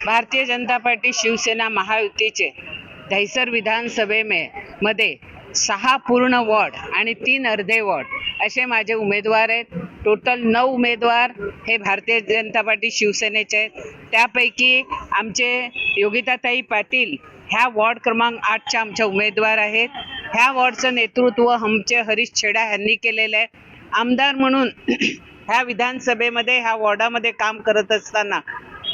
Bharatiya Janata party Shiv Sena महायुतीचे दहिसर विधानसभेमध्ये 6 पूर्ण वॉर्ड आणि 3 अर्धे वॉर्ड असे माझे उमेदवार आहेत. टोटल 9 उमेदवार हे भारतीय जनता पार्टी शिवसेनेचे आहेत. त्यापैकी आमचे योगिताताई पाटील ह्या वॉर्ड क्रमांक 8च्या आमच्या उमेदवार आहेत. ह्या वॉर्डचं नेतृत्व आमचे हरीश छेडा यांनी केलेलं आहे. आमदार म्हणून ह्या विधानसभेमध्ये ह्या वॉर्डामध्ये काम करत असताना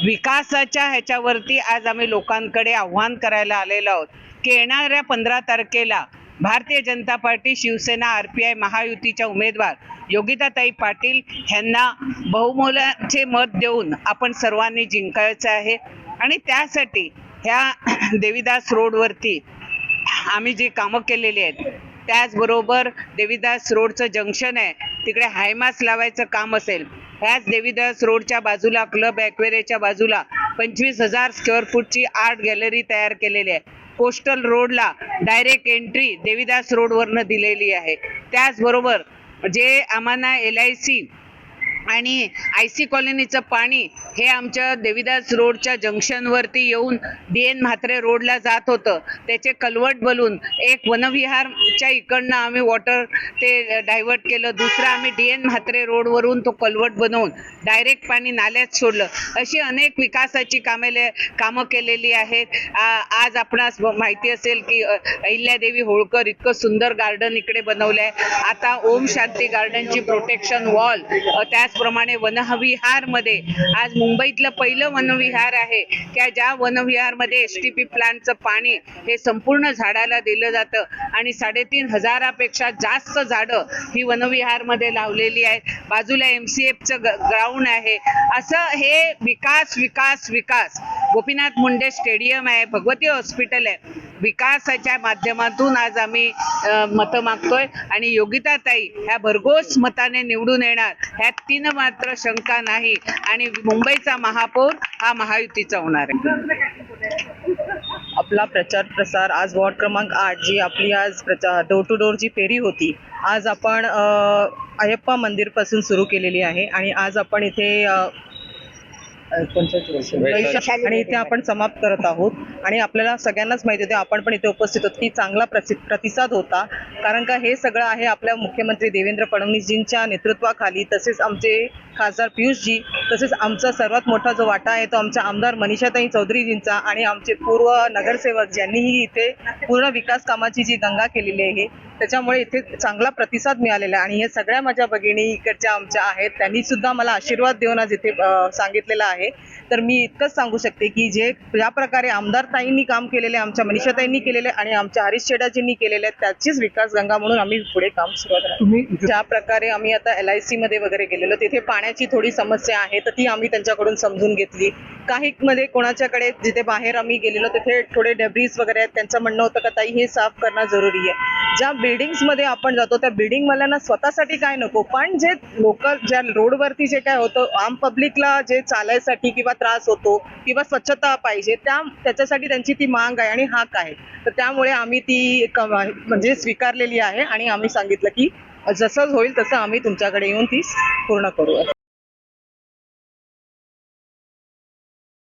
विकासाच्या ह्याच्यावरती आज आम्ही लोकांकडे आव्हान करायला आलेलो आहोत की येणाऱ्या 15 तारखेला भारतीय जनता पार्टी शिवसेना RPI महायुतीच्या उमेदवार योगिताताई पाटील यांना बहुमोलाचे मत देऊन आपण सर्वांनी जिंकायचं आहे. आणि त्यासाठी ह्या देवीदास रोडवरती आम्ही जी कामं केलेली आहेत, त्याचबरोबर देवीदास रोडचं जंक्शन आहे, तिकडे हायमास लावायचं काम असेल, ह्याच देवीदास रोडच्या बाजूला क्लब ॲक्वेरियाच्या बाजूला 25,000 स्क्वेअर फूटची आर्ट गॅलरी तयार केलेली आहे. कोस्टल रोडला डायरेक्ट एंट्री देवीदास रोडवरनं दिलेली आहे. त्याचबरोबर जे आम्हाला LIC आणि IC कॉलनीचं पाणी हे आमच्या देवीदास रोडच्या जंक्शनवरती येऊन DN म्हात्रे रोडला जात होतं, त्याचे कल्वर्ट बनवून एक वनविहारच्या इकडनं आम्ही वॉटर ते डायव्हर्ट केलं. दुसरं आम्ही DN म्हात्रे रोडवरून तो कल्वर्ट बनवून डायरेक्ट पाणी नाल्यात सोडलं. अशी अनेक विकासाची कामं केलेली आहेत. आज आपणास माहिती असेल की अहिल्यादेवी होळकर इतकं सुंदर गार्डन इकडे बनवलं आहे. आता ओम शांती गार्डनची प्रोटेक्शन वॉल, त्याचप्रमाणे वनविहारमध्ये आज मुंबईतलं पहिलं वनविहार आहे की ज्या वनविहारमध्ये STP प्लांटचं पाणी हे संपूर्ण झाडाला दिलं जातं आणि 3,500पेक्षा जास्त झाडं ही वनविहारमध्ये लावलेली आहेत. बाजूला MCFचं ग्राउंड आहे. असं हे विकास विकास विकास गोपीनाथ मुंडे स्टेडियम आहे, भगवती हॉस्पिटल आहे. विकासाच्या माध्यमातून आज आम्ही मतं मागतोय आणि योगिताताई ह्या भरघोस मताने निवडून येणार, ह्यात 3 मात्र शंका नाही. आणि मुंबईचा महापौर हा महायुतीचा होणार आहे. आपला प्रचार प्रसार आज वॉर्ड क्रमांक 8 जी आपली आज डोर टू डोर जी फेरी होती, आज आपण अयप्पा मंदिर पासून सुरू केलेली आहे आणि आज आपण इथे आणि इथे आपण समाप्त करत आहोत. आणि आपल्याला सगळ्यांनाच माहिती होते, आपण पण इथे उपस्थित होतो, की चांगला प्रतिसाद होता. कारण का हे सगळं आहे आपल्या मुख्यमंत्री देवेंद्र फडणवीसजींच्या नेतृत्वाखाली, तसेच आमचे खासदार पियुषजी, तसेच आमचा सर्वात मोठा जो वाटा आहे तो आमच्या आमदार मनीषाताई चौधरीजींचा आणि आमचे पूर्व नगरसेवक ज्यांनीही इथे पूर्ण विकास कामाची जी दंगा केलेली आहे, त्याच्यामुळे इथे चांगला प्रतिसाद मिळालेला आहे. आणि हे सगळ्या माझ्या भगिनी इकडच्या आमच्या आहेत, त्यांनी सुद्धा मला आशीर्वाद देऊन आज इथे सांगितलेलं आहे. तर मी इतकंच सांगू शकते की ज्या प्रकारे आमदार ताईंनी काम केलेले, आमच्या मनीषाताईंनी केलेले आणि आमच्या हरीश छेडाजींनी केलेले, त्याचीच विकास गंगा म्हणून आम्ही पुढे काम सुरुवात करतो. ज्या प्रकारे आम्ही आता LIC मध्ये वगैरे गेलेलो, तिथे पाण्याची थोडी समस्या आहे, तर ती आम्ही त्यांच्याकडून समजून घेतली. काही मध्ये कोणाच्याकडे जिथे बाहेर आम्ही गेलेलो तिथे थोडे डेब्रिज वगैरे आहेत, त्यांचं म्हणणं होतं का ताई हे साफ करणं जरुरी आहे. ज्या बिल्डिंग्स मध्ये आपण जातो त्या बिल्डिंगवाल्यांना स्वतःसाठी काय नको, पण जे लोकल ज्या रोडवरती जे काय होतं, आम पब्लिकला जे चालायसाठी किंवा त्रास होतो किंवा स्वच्छता पाहिजे, त्याच्यासाठी त्यांची ती मांग आहे आणि हाक आहे. तर त्यामुळे आम्ही ती म्हणजे स्वीकारलेली आहे आणि आम्ही सांगितलं की जसं होईल तसं आम्ही तुमच्याकडे येऊन ती पूर्ण करू.